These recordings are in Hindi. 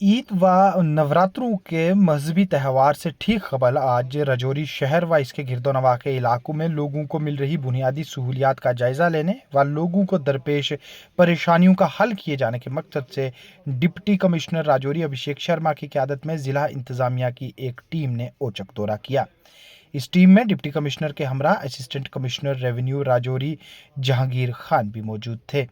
ईद व नवरात्रों के मजहबी त्यौहार से ठीक कबल आज राजौरी शहर व इसके गिरदोनवा के इलाकों में लोगों को मिल रही बुनियादी सहूलियात का जायजा लेने व लोगों को दरपेश परेशानियों का हल किए जाने के मकसद से डिप्टी कमिश्नर राजौरी अभिषेक शर्मा की क़यादत में ज़िला इंतज़ामिया की एक टीम ने औचक दौरा किया। इस टीम में डिप्टी कमिश्नर के हमरा assistant commissioner revenue Rajouri Jahangir Khan भी मौजूद थे।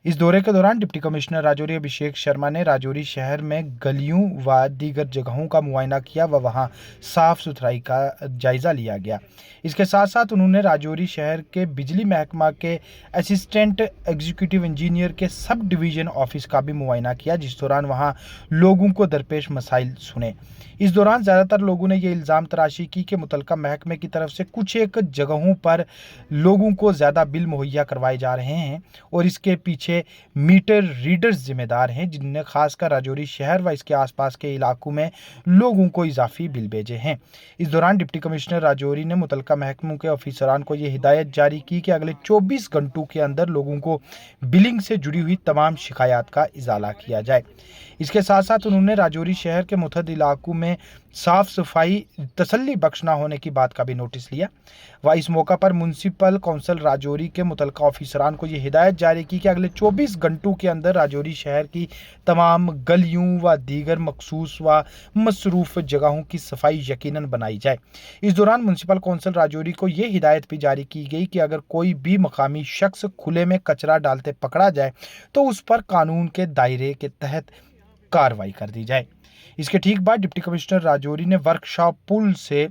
इस दौरे के दौरान डिप्टी कमिश्नर राजौरी अभिषेक शर्मा ने राजौरी शहर में गलियों व दीगर जगहों का मुआयना किया व वहां साफ सुथराई का जायजा लिया गया। इसके साथ साथ उन्होंने राजौरी शहर के बिजली महकमा के असिस्टेंट एग्जीक्यूटिव इंजीनियर के सब डिवीजन ऑफिस का भी मुआयना किया, जिस दौरान वहां लोगों को दरपेश मसाइल सुने। इस दौरान ज़्यादातर लोगों ने ये इल्ज़ाम तराशी की कि मुतलका महकमे की तरफ से कुछ एक जगहों पर लोगों को ज़्यादा बिल मुहैया करवाए जा रहे हैं और इसके पीछे मीटर रीडर्स जिम्मेदार हैं, जिनने खासकर राजौरी शहर व इसके आसपास के इलाकों में लोगों को इजाफी बिल भेजे हैं। इस दौरान डिप्टी कमिश्नर राजौरी ने मुतलका महकमों के ऑफिसरान को यह हिदायत जारी की कि अगले 24 घंटों के अंदर लोगों को बिलिंग से जुड़ी हुई तमाम शिकायत का इजाला किया जाए। इसके साथ साथ उन्होंने राजौरी शहर के मुतअद्दिद इलाकों में साफ सफाई तसल्ली बख्श ना होने की बात का भी नोटिस लिया व इस मौका पर म्युनिसिपल कौंसिल राजौरी के मुतलका ऑफिसरान को यह हिदायत जारी की कि अगले 24 घंटों के अंदर राजौरी शहर की तमाम गलियों व दीगर मखसूस व मसरूफ जगहों की सफाई यकीनन बनाई जाए। इस दौरान म्युनिसिपल कौंसिल राजौरी को यह हिदायत भी जारी की गई कि अगर कोई भी मकामी शख्स खुले में कचरा डालते पकड़ा जाए तो उस पर कानून के दायरे के तहत कार्रवाई कर दी जाए। इसके ठीक बाद डिप्टी कमिश्नर राजौरी ने वर्कशॉप पुल से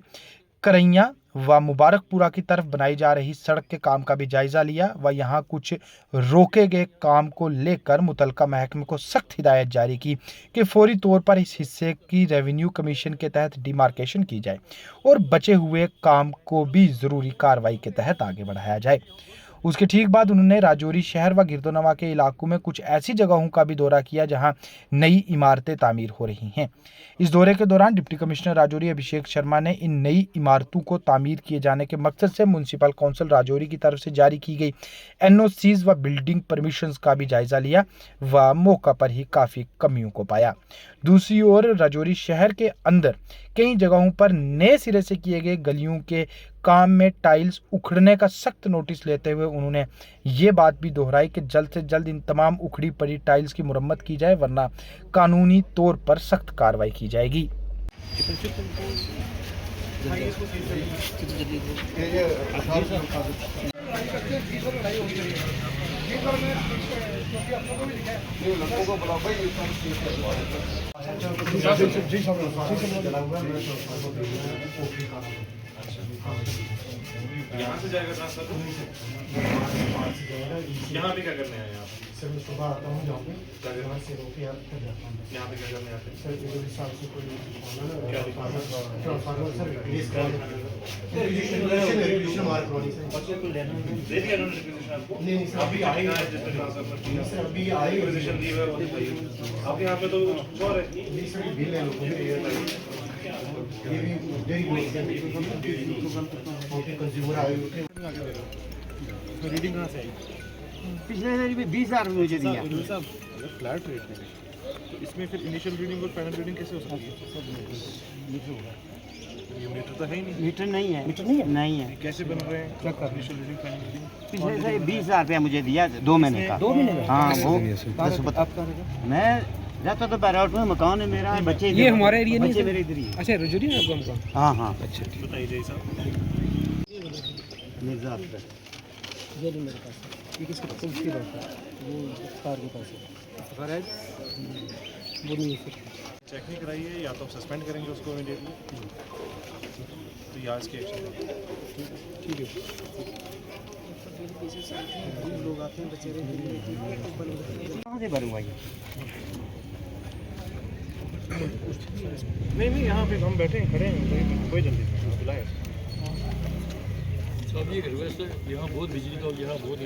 करैया व मुबारकपुरा की तरफ बनाई जा रही सड़क के काम का भी जायजा लिया व यहाँ कुछ रोके गए काम को लेकर मुतलका महकमे को सख्त हिदायत जारी की कि फौरी तौर पर इस हिस्से की रेवेन्यू कमीशन के तहत डिमार्केशन की जाए और बचे हुए काम को भी ज़रूरी कार्रवाई के तहत आगे बढ़ाया जाए। उसके ठीक बाद उन्होंने राजौरी शहर व गिरदोनवा के इलाकों में कुछ ऐसी जगहों का भी दौरा किया जहां नई इमारतें तामीर हो रही हैं। इस दौरे के दौरान डिप्टी कमिश्नर राजौरी अभिषेक शर्मा ने इन नई इमारतों को तामीर किए जाने के मकसद से म्युनिसिपल कौंसिल राजौरी की तरफ से जारी की गई NOCs व बिल्डिंग परमिशंस का भी जायजा लिया व मौका पर ही काफ़ी कमियों को पाया। दूसरी ओर राजौरी शहर के अंदर कई जगहों पर नए सिरे से किए गए गलियों के काम में टाइल्स उखड़ने का सख्त नोटिस लेते हुए उन्होंने ये बात भी दोहराई कि जल्द से जल्द इन तमाम उखड़ी पड़ी टाइल्स की मुरम्मत की जाए, वरना कानूनी तौर पर सख्त कार्रवाई की जाएगी। यहाँ से जाएगा ट्रांसफर तो यहाँ पे क्या करने आए आप? सर मैं सुबह आता हूँ जहाँ पे यहाँ से रोके आप तक जाता हूँ। यहाँ पे क्या करने आते हैं? सर मेरे हिसाब से कोई क्या transformer sir release regulation mark करवानी सर। दे दिया उन्होंने रिक्वेजिशन आपको? नहीं सर अभी आई है जिसमें ट्रांसफर सर अभी आई रिक्वेजिशन दी है वो दिखाइए। आपके यहाँ पे तो कुछ और है। नहीं सर बिल है लोगों के ये भी डेरी कंज्यूमर आए होते तो रीडिंग कहाँ से आई? पिछले साल में 20,000 रुपये मुझे दिया साहब फ्लैट रेट में तो इसमें फिर इनिशियल रीडिंग और फाइनल रीडिंग कैसे हो सकती है? ये मीटर तो है ही नहीं। मीटर नहीं है। नहीं है। कैसे बन रहे हैं? क्या कर इनिशियल रीडिंग फाइनल रीडिंग? पिछले साल 20,000 रुपया मुझे दिया 2 महीने का। 2 महीने का? हाँ वो मैं जाता तो बैराउट में मकान है मेरा, बच्चे ये हमारे एरिया नहीं, बच्चे मेरे इधर ही। अच्छा रजौरी में आपका मकान? हाँ हाँ अच्छा बताइए जय साहब। मिर्जा ये नहीं मेरे पास, ये किसके पास? उसके पास है, वो कार के पास है। फराज वो नहीं है सर। चेक नहीं कराइए या तो सस्पेंड करेंगे उसको इमीडिएटली, तो या इसके एक्शन। ठीक है। लोग आते हैं बेचारे, कहाँ से भरूँगा ये? नहीं यहाँ पे हम बैठे हैं, खड़े हैं, कोई जल्दी नहीं, बुलाए। अब ये करूँगा सर, यहाँ बहुत बिजली का यहाँ बहुत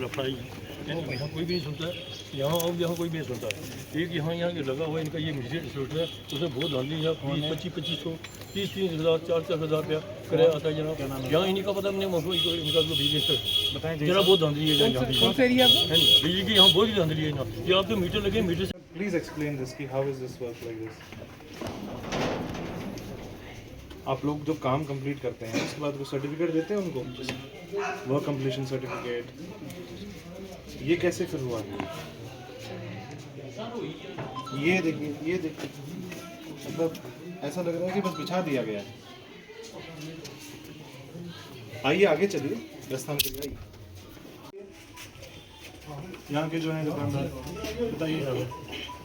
लफड़ाई है, यहाँ कोई भी नहीं सुनता है, यहाँ और यहाँ कोई भी नहीं सुनता है। एक यहाँ के लगा हुआ इनका ये म्यूजिक इंस्टीट्यूट है, उसमें बहुत धांधली है, 2500 30,000 4,000 रुपया किराया आता है जनाब। यहाँ इन्हीं का पता नहीं, इनका जो बिजनेस है बताएं जरा बहुत धांधली है यहाँ कौन सा एरिया? बिजली की यहाँ बहुत ही धांधली है। यहाँ पे मीटर लगे, मीटर से Please explain this कि how is this work like this? आप लोग जो काम कंप्लीट करते हैं उसके बाद वो सर्टिफिकेट देते हैं उनको, वर्क कंप्लीशन सर्टिफिकेट, ये कैसे फिर हुआ? ये देखिए मतलब ऐसा लग रहा है कि बस बिछा दिया गया है। आइए आगे चलिए, राजस्थान के लिए आइए। यहाँ के जो हैं दुकानदार, बताइए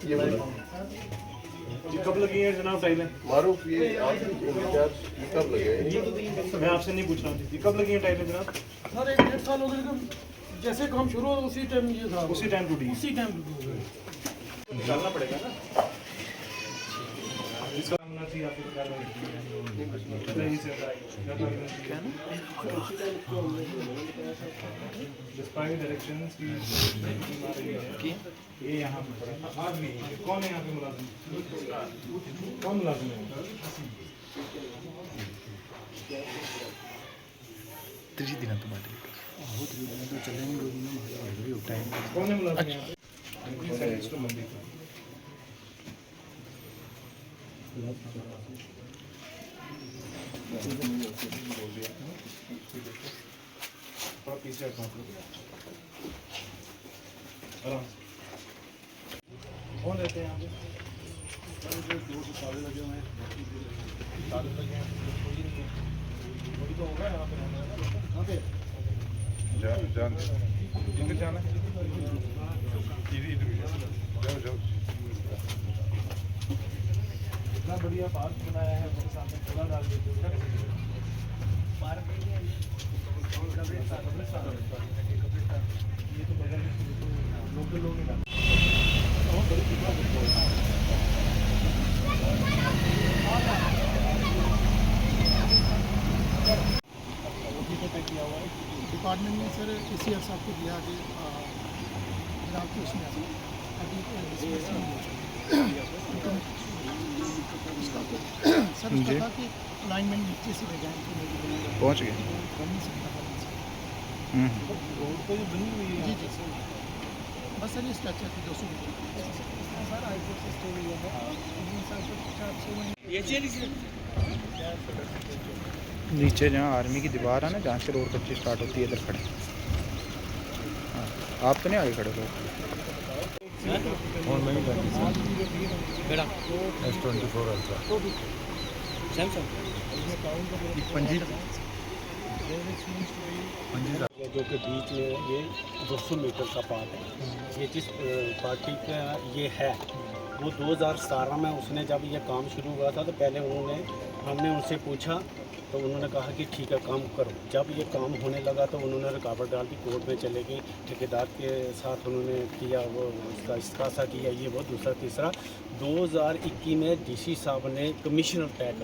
ये कब लगी है जनाब टाइलें? मारूफ ये कब लगे? मैं आपसे नहीं पूछ रहा हूँ, ये कब लगी है टाइलें जनाब? सर 1-1.5 साल हो गए, जैसे काम शुरू हो उसी टाइम ये था, उसी टाइम टूटी है। उसी टाइम हो निकालना पड़ेगा ना इसका, होना चाहिए आपको डिस्पाइट डायरेक्शंस की आ रही है। ये यहाँ पे पड़ा था आज भी। कौन है यहाँ पे मुलाजिम? कौन मुलाजिम है? कौन है मुलाजिम यहाँ पे? थोड़ा पीछे हटना आराम से। कौन रहते हैं यहाँ पे? ताले लगे हुए हैं, ताले लगे हैं, कोई नहीं है, कोई तो होगा यहाँ पे रहने वाला। यहाँ पे जान किधर जाना है? जाओ। इतना बढ़िया पार्क बनाया है, मेरे सामने कूड़ा डाल देते हो। पार्क ये तो बगल में लोकल लोग नहीं डालते। डिपार्टमेंट में सर CR साहब को दिया कि ग्राफ के उसमें अभी सर उसका था कि अलाइनमेंट नीचे से ले जाएँ, पहुँच गए। बन नहीं सकता रोड तो ये बनी हुई है। जी सर, बस सर ये स्ट्रक्चर की 200 मीटर सर हाईकोर्ट से स्टे हुआ है। नीचे जहाँ आर्मी की दीवार है ना, जहाँ से रोड कच्ची स्टार्ट होती है, इधर खड़े। हाँ, आप तो नहीं आगे खड़े हो। और मैं S24 अल्ट्रा जो कि बीच में ये 200 मीटर का पार्ट है। ये जिस पार्टी का ये है वो 2017 में उसने जब ये काम शुरू हुआ था तो पहले हमने उनसे पूछा तो उन्होंने कहा कि ठीक है काम करो। जब ये काम होने लगा तो उन्होंने रुकावट डाल दी, कोर्ट में चले गई, ठेकेदार के साथ उन्होंने किया, वो उसका इस्तासा किया, ये वो दूसरा तीसरा। 2021 में DC साहब ने कमिश्नर पैक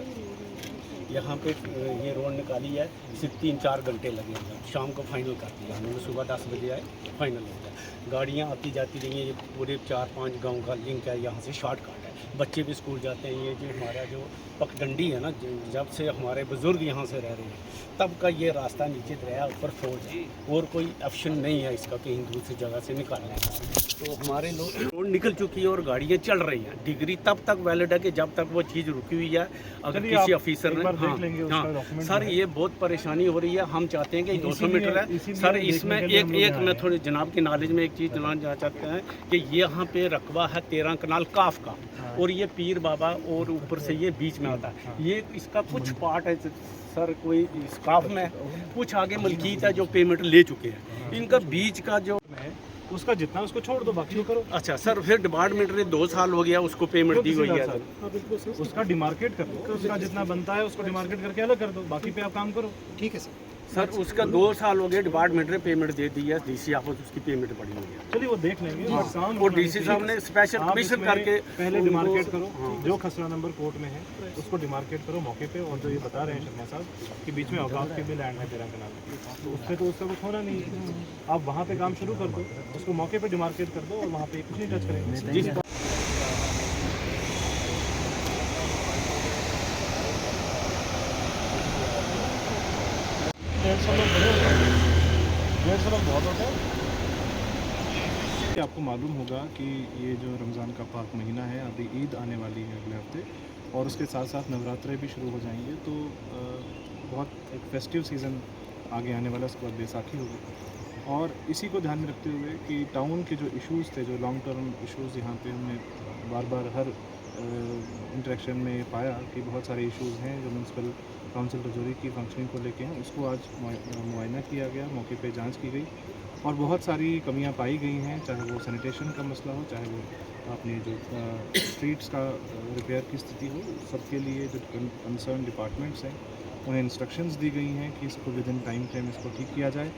यहाँ पे ये रोड निकाली है, सिर्फ 3-4 घंटे लगे हैं। शाम को फाइनल कर दिया उन्होंने, सुबह 10 बजे आए, फाइनल हो गया। गाड़ियाँ आती जाती रही हैं, ये पूरे 4-5 गांव का लिंक है, यहाँ से शॉर्टकट है, बच्चे भी स्कूल जाते हैं। ये जो हमारा जो पगडंडी है ना, जब से हमारे बुज़ुर्ग यहाँ से रह रहे हैं तब का ये रास्ता नीचे दरिया ऊपर फोर्स है, और कोई ऑप्शन नहीं है इसका कहीं दूसरी जगह से निकालने का। तो हमारे लोग रोड निकल चुकी है और गाड़ियाँ चल रही हैं। डिग्री तब तक वैलिड है कि जब तक वो चीज़ रुकी हुई है। अगर किसी ऑफिसर ने हाँ सर ये बहुत परेशानी हो रही है। हम चाहते हैं कि 200 मीटर है सर, इसमें एक मैं थोड़ी जनाब की नॉलेज में एक चीज़ जानना चाहते हैं कि यहाँ पे रकबा है 13 कनाल काफ का, और ये पीर बाबा और ऊपर से ये बीच में आता है। ये इसका कुछ पार्ट है सर, कोई स्काफ में कुछ आगे मलकीत है जो पेमेंट ले चुके हैं। इनका बीच का जो उसका जितना उसको छोड़ दो, बाकी वो करो। अच्छा सर, फिर डिपार्टमेंट ने 2 साल हो गया उसको पेमेंट दी हुई है सर। उसका डिमार्केट कर दो, उसका जितना बनता है उसको डिमार्केट करके अलग कर दो, बाकी पे आप काम करो। ठीक है सर। सर उसका 2 साल हो गए, डिपार्टमेंट ने पेमेंट दे दी है, DC ऑफिस उसकी पेमेंट पड़ी हुई है। चलिए वो देख लेंगे। और DC साहब ने स्पेशल कमीशन करके पहले डिमार्केट करो, जो खसरा नंबर कोर्ट में है उसको डिमार्केट करो मौके पे। और जो ये बता रहे हैं शर्मा साहब कि बीच में औकाफ के भी लैंड है 13 कनाल, तो उससे तो उसका कुछ होना नहीं है। आप वहाँ पे काम शुरू कर दो, उसको मौके पे डिमार्केट कर दो और वहाँ पे कुछ नहीं टच करेंगे। जी 150 लोग बड़े होते हैं, 150 लोग बहुत होते हैं। कि आपको मालूम होगा कि ये जो रमज़ान का पाक महीना है, अभी ईद आने वाली है अगले हफ्ते, और उसके साथ साथ नवरात्रे भी शुरू हो जाएंगे, तो बहुत एक फेस्टिव सीज़न आगे आने वाला है। उसके बाद बैसाखी होगी, और इसी को ध्यान में रखते हुए कि टाउन के जो इश्यूज़ थे, जो लॉन्ग टर्म इश्यूज़ यहाँ पे हमने बार बार हर इंटरेक्शन में पाया कि बहुत सारे इश्यूज़ हैं जो म्यूनसिपल काउंसिल रजौरी की फंक्शनिंग को लेके हैं, उसको आज मुआयना किया गया, मौके पे जांच की गई, और बहुत सारी कमियां पाई गई हैं, चाहे वो सैनिटेशन का मसला हो, चाहे वो अपने जो स्ट्रीट्स का रिपेयर की स्थिति हो। सबके लिए जो कंसर्न डिपार्टमेंट्स हैं उन्हें इंस्ट्रक्शंस दी गई हैं कि इसको विद इन टाइम फ्रेम इसको ठीक किया जाए।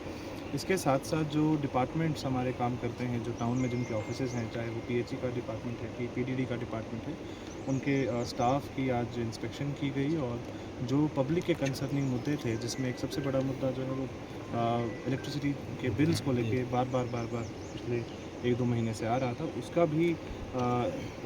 इसके साथ साथ जो डिपार्टमेंट्स हमारे काम करते हैं, जो टाउन में जिनके ऑफिसेज़ हैं, चाहे वो पीएचई का डिपार्टमेंट है कि पीडीडी का डिपार्टमेंट है, उनके स्टाफ की आज इंस्पेक्शन की गई, और जो पब्लिक के कंसर्निंग मुद्दे थे, जिसमें एक सबसे बड़ा मुद्दा जो है वो इलेक्ट्रिसिटी के बिल्स को लेके बार बार पिछले 1-2 महीने से आ रहा था, उसका भी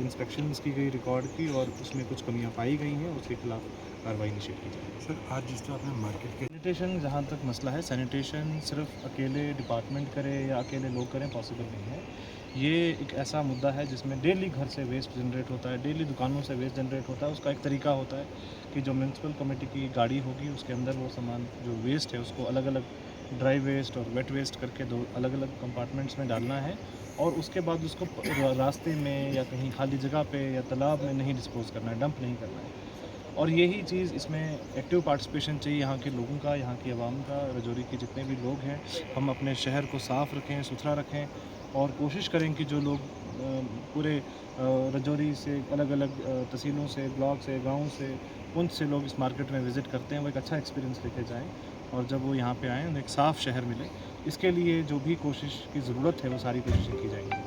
इंस्पेक्शंस की गई रिकॉर्ड की, और उसमें कुछ कमियां पाई गई हैं, उसके खिलाफ कार्रवाई इनिशिएट की जाएगी। सर आज जिस तरह आपने मार्केट के सैनिटेशन जहाँ तक मसला है, सैनिटेशन सिर्फ अकेले डिपार्टमेंट करे या अकेले लोग करें पॉसिबल नहीं है। ये एक ऐसा मुद्दा है जिसमें डेली घर से वेस्ट जनरेट होता है, डेली दुकानों से वेस्ट जनरेट होता है। उसका एक तरीका होता है कि जो म्यूनसिपल कमेटी की गाड़ी होगी, उसके अंदर वो सामान जो वेस्ट है उसको अलग अलग ड्राई वेस्ट और वेट वेस्ट करके 2 अलग अलग कंपार्टमेंट्स में डालना है, और उसके बाद उसको रास्ते में या कहीं खाली जगह पे या तालाब में नहीं डिस्पोज करना है, डंप नहीं करना है। और यही चीज़ इसमें एक्टिव पार्टिसिपेशन चाहिए यहाँ के लोगों का, यहाँ की आवाम का, रजौरी के जितने भी लोग हैं। हम अपने शहर को साफ़ रखें, सुथरा रखें, और कोशिश करें कि जो लोग पूरे रजौरी से अलग अलग तहसीलों से, ब्लॉक से, गाँव से, पुंछ से लोग इस मार्केट में विज़िट करते हैं, वो एक अच्छा एक्सपीरियंस लेके जाएँ, और जब वो यहाँ पे आएँ उन्हें एक साफ़ शहर मिले। इसके लिए जो भी कोशिश की ज़रूरत है वो सारी कोशिशें की जाएंगी।